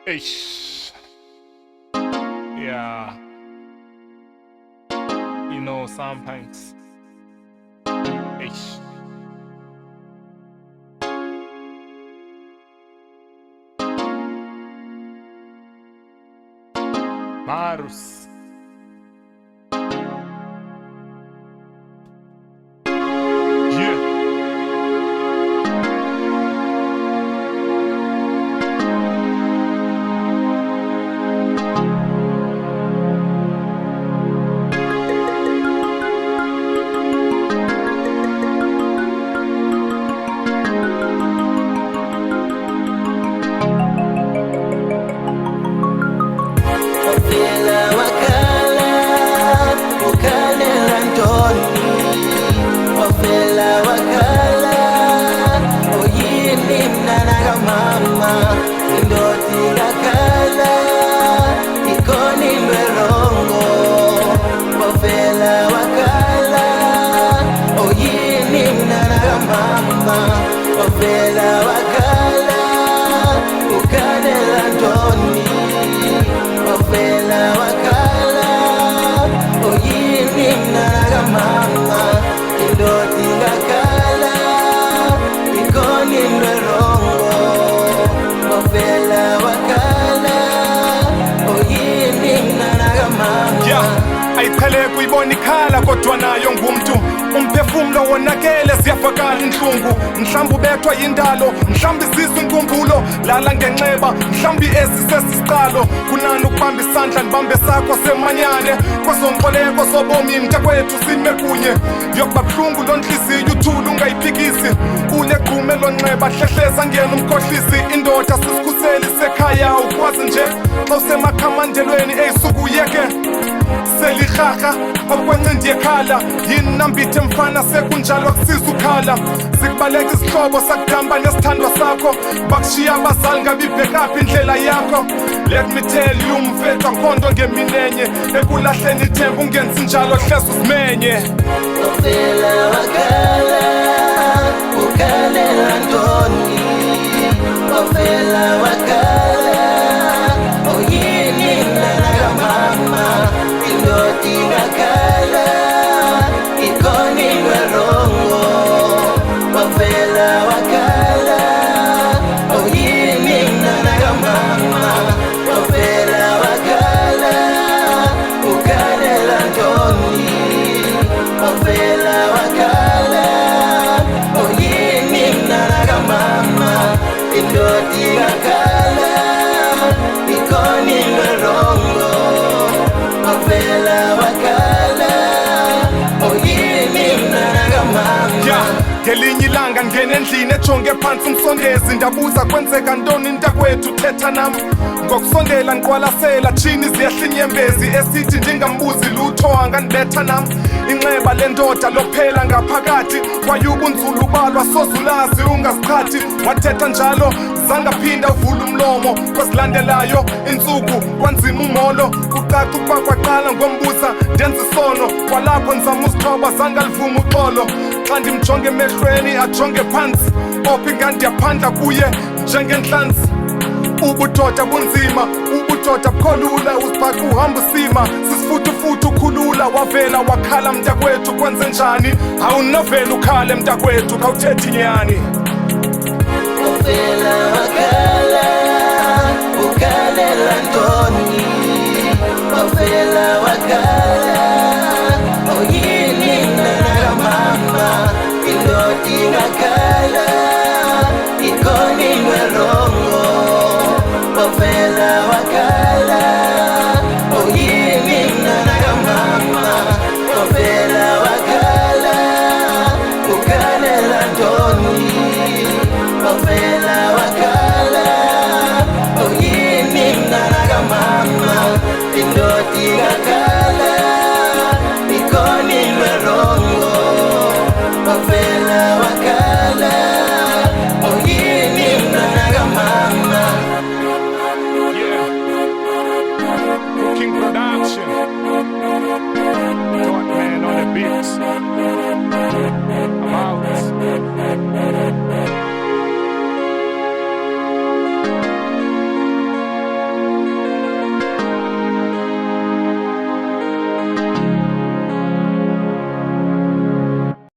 Ish. Yeah. Sometimes. Ish. Marus. Yeah. Ayiqhele kuyibona ikhala kodwa nayo ngumntu umphefumulo wonakele ziyavakala inhlungu mhlawumbe ubethwa yindalo mhlawumbe isizwe inkumbulo lala ngenxeba mhlawumbe esisesiqalo kunani ukubamba isandla nibambe sakho semanyane kwezonkoleko sobomi mntakwethu sime kunye yokuba buhlungu lonhliziyo uthula ungayiphikisi ule gqume lonxeba hlehleza ngena umkhohlisi indoda sisikhuseli sekhaya ukwazi nje xa usemakhamandelweni eyisukuyeke selirhaha okwencindi yekhala yini nambithe mfana sekunjalo akusiza ukhala sikubaleka isihlobo sakudamba nesithandwa sakho bakushiya abazali ngabibhekaphi indlela yakho let me tell you mfethu akhondo ngeminenye ekulahleni ithemba ungenzi njalo hleza usimenye ofela wakhala ukhalela ntoni ofela wakhala oyini mnana mama ingakhala ikoni lwerongo wafela wakhala oyini mnana mama wafela wakhala ukhalela ntoni wafela wakhala oyini mnana mama indoti ingakhala ikoni lwerongo ngelinye ilanga ngene endlini ejonge phansi umsondezi ndabuza kwenzeka ntoni ntakwethu thetha nam ngokusondela ngiqwalasela tshini ziyehla inyembezi esithi ndingambuzi lutho angandibetha nam inxeba lendoda lophela ngaphakathi kwayubunzulu balwa sozulazi ungaziqhathi wathetha njalo zangaphinda uvula umlomo kwezilandelayo intsuku kwanzima umolo kucaca ukuba kwaqala ngombuza ndenza isono kwalapho nzama uzithoba zangalivuma uxolo xa ndimjonge emehlweni ajonge phantsi ophi ngandiyaphandla kuye njengenhlanzi ubudoda bunzima ubudoda bukholula uzibhaqa uhamba usima sisifutufuthu ukhulula wavela wakhala mntakwethu kwenze njani awunovela ukhale mntakwethu khawuthethi inyani ofela wakhala ukhalela ntoni ofela wakhala oyini mnana mama indoti ingakhala ikoni lwerongo ofela wakhala